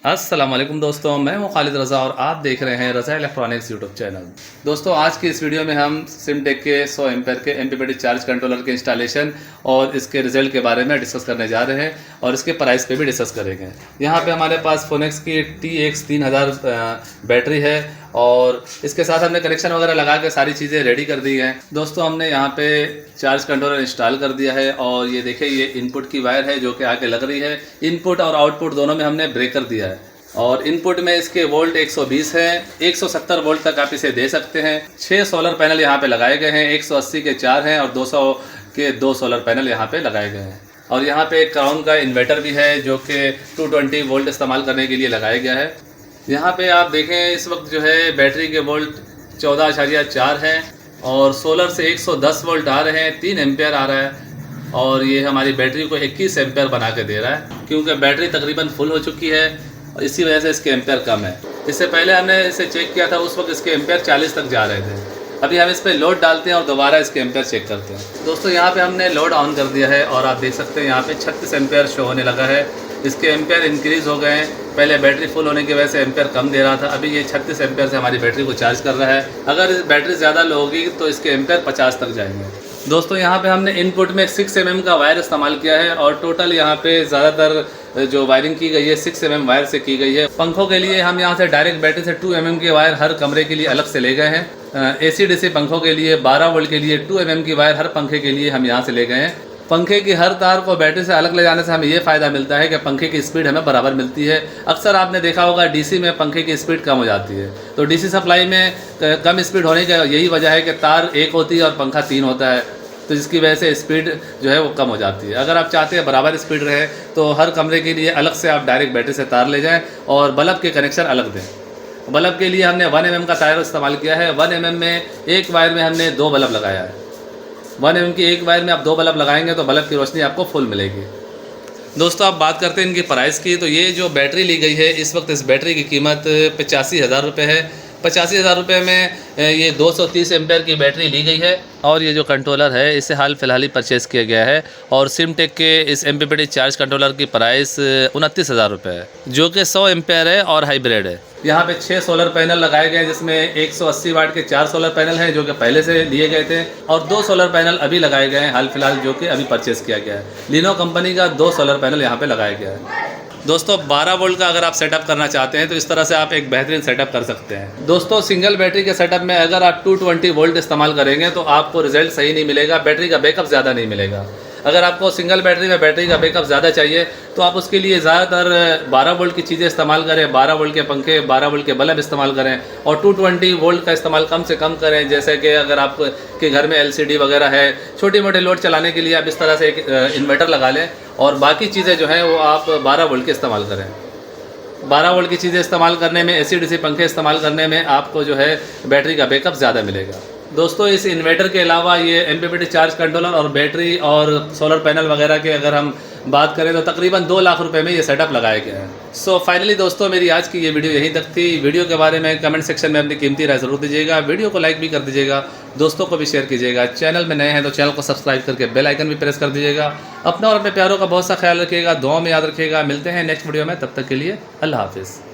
अस्सलाम वालेकुम दोस्तों, मैं हूं खालिद रज़ा और आप देख रहे हैं रज़ा इलेक्ट्रॉनिक्स यूट्यूब चैनल। दोस्तों, आज की इस वीडियो में हम सिमटेक के 100 एम्पेयर के MPPT चार्ज कंट्रोलर के इंस्टॉलेशन और इसके रिज़ल्ट के बारे में डिस्कस करने जा रहे हैं और इसके प्राइस पे भी डिस्कस करेंगे। यहाँ पे हमारे पास फोनेक्स की TX 3000 बैटरी है और इसके साथ हमने कनेक्शन वगैरह लगा के सारी चीज़ें रेडी कर दी हैं। दोस्तों, हमने यहाँ पे चार्ज कंट्रोलर इंस्टॉल कर दिया है और ये देखिए, ये इनपुट की वायर है जो कि आके लग रही है। इनपुट और आउटपुट दोनों में हमने ब्रेकर दिया है और इनपुट में इसके वोल्ट 120 है, 170 वोल्ट तक आप इसे दे सकते हैं। 6 सोलर पैनल यहाँ पे लगाए गए हैं, 180 के 4 हैं और 200 के 2 सोलर पैनल यहाँ पे लगाए गए हैं। और यहाँ पे एक क्राउन का इन्वर्टर भी है जो कि 220 वोल्ट इस्तेमाल करने के लिए लगाया गया है। यहाँ पे आप देखें, इस वक्त जो है बैटरी के वोल्ट 14.4 हैं और सोलर से 110 वोल्ट आ रहे हैं, 3 एम्पेयर आ रहा है और ये हमारी बैटरी को 21 एम्पेयर बना के दे रहा है, क्योंकि बैटरी तकरीबन फुल हो चुकी है और इसी वजह से इसके एम्पेयर कम है। इससे पहले हमने इसे चेक किया था, उस वक्त इसके एम्पेयर 40 तक जा रहे थे। अभी हम इस पर लोड डालते हैं और दोबारा इसके एम्पेयर चेक करते हैं। दोस्तों, यहाँ पे हमने लोड ऑन कर दिया है और आप देख सकते हैं यहाँ पे 36 एम्पेयर शो होने लगा है। इसके एम्पेयर इंक्रीज़ हो गए हैं। पहले बैटरी फुल होने की वजह से एम्पेयर कम दे रहा था, अभी ये 36 एम्पेयर से हमारी बैटरी को चार्ज कर रहा है। अगर बैटरी ज़्यादा लो होगी तो इसके एम्पेयर 50 तक जाएंगे। दोस्तों, यहाँ पे हमने इनपुट में 6 mm का वायर इस्तेमाल किया है और टोटल यहाँ पे ज़्यादातर जो वायरिंग की गई है 6 mm वायर से की गई है। पंखों के लिए हम यहाँ से डायरेक्ट बैटरी से 2 mm के वायर हर कमरे के लिए अलग से ले गए हैं। AC/DC पंखों के लिए 12 वोल्ट के लिए 2 mm की वायर हर पंखे के लिए हम यहाँ से ले गए हैं। पंखे की हर तार को बैटरी से अलग ले जाने से हमें ये फ़ायदा मिलता है कि पंखे की स्पीड हमें बराबर मिलती है। अक्सर आपने देखा होगा DC में पंखे की स्पीड कम हो जाती है, तो DC सप्लाई में कम स्पीड होने का यही वजह है कि तार 1 होती है और पंखा 3 होता है, तो जिसकी वजह से स्पीड जो है वो कम हो जाती है। अगर आप चाहते हैं बराबर स्पीड रहे तो हर कमरे के लिए अलग से आप डायरेक्ट बैटरी से तार ले जाएँ और बल्ब के कनेक्शन अलग दें। बल्ब के लिए हमने 1 mm का तार इस्तेमाल किया है। 1 mm में एक वायर में हमने 2 बल्ब लगाया है। 1 mm की एक वायर में आप 2 बल्ब लगाएंगे तो बल्ब की रोशनी आपको फुल मिलेगी। दोस्तों, आप बात करते हैं इनकी प्राइस की, तो ये जो बैटरी ली गई है इस वक्त इस बैटरी की कीमत 85,000 रुपये है। 85,000 रुपये में ये 230 एम्पेयर की बैटरी ली गई है और ये जो कंट्रोलर है इसे हाल फिलहाल ही परचेज़ किया गया है और सिमटेक के इस MPPT चार्ज कंट्रोलर की प्राइस 29,000 रुपये है, जो कि 100 एम्पेयर है और हाइब्रिड है। यहाँ पे 6 सोलर पैनल लगाए गए हैं, जिसमें 180 वाट के 4 सोलर पैनल हैं जो कि पहले से दिए गए थे और 2 सोलर पैनल अभी लगाए गए हैं हाल फिलहाल, जो कि अभी परचेज़ किया गया है। लिनो कंपनी का 2 सोलर पैनल यहाँ पे लगाया गया है। दोस्तों, 12 वोल्ट का अगर आप सेटअप करना चाहते हैं तो इस तरह से आप एक बेहतरीन सेटअप कर सकते हैं। दोस्तों, सिंगल बैटरी के सेटअप में अगर आप 220 वोल्ट इस्तेमाल करेंगे तो आपको रिजल्ट सही नहीं मिलेगा, बैटरी का बैकअप ज़्यादा नहीं मिलेगा। अगर आपको सिंगल बैटरी में बैटरी का बैकअप ज़्यादा चाहिए तो आप उसके लिए ज़्यादातर 12 वोल्ट की चीज़ें इस्तेमाल करें, 12 वोल्ट के पंखे, 12 वोल्ट के बल्ब इस्तेमाल करें और 220 वोल्ट का इस्तेमाल कम से कम करें। जैसे कि अगर आपके घर में LCD वगैरह है, छोटे मोटे लोड चलाने के लिए आप इस तरह से एक इन्वर्टर लगा लें और बाकी चीज़ें जो हैं वो आप 12 वोल्ट के इस्तेमाल करें। 12 वोल्ट की चीज़ें इस्तेमाल करने में, AC/DC पंखे इस्तेमाल करने में आपको जो है बैटरी का बैकअप ज़्यादा मिलेगा। दोस्तों, इस इन्वर्टर के अलावा ये MPPT चार्ज कंट्रोलर और बैटरी और सोलर पैनल वगैरह के अगर हम बात करें तो तकरीबन 2 लाख रुपए में ये सेटअप लगाया गया है। सो फाइनली दोस्तों, मेरी आज की ये वीडियो यहीं तक थी। वीडियो के बारे में कमेंट सेक्शन में अपनी कीमती राय ज़रूर दीजिएगा। वीडियो को लाइक भी कर दीजिएगा, दोस्तों को भी शेयर कीजिएगा। चैनल में नए हैं तो चैनल को सब्सक्राइब करके बेल आइकन भी प्रेस कर दीजिएगा। अपना और अपने प्यारों का बहुत सा ख्याल रखिएगा, दुआ में याद रखिएगा। मिलते हैं नेक्स्ट वीडियो में, तब तक के लिए अल्लाह हाफिज़।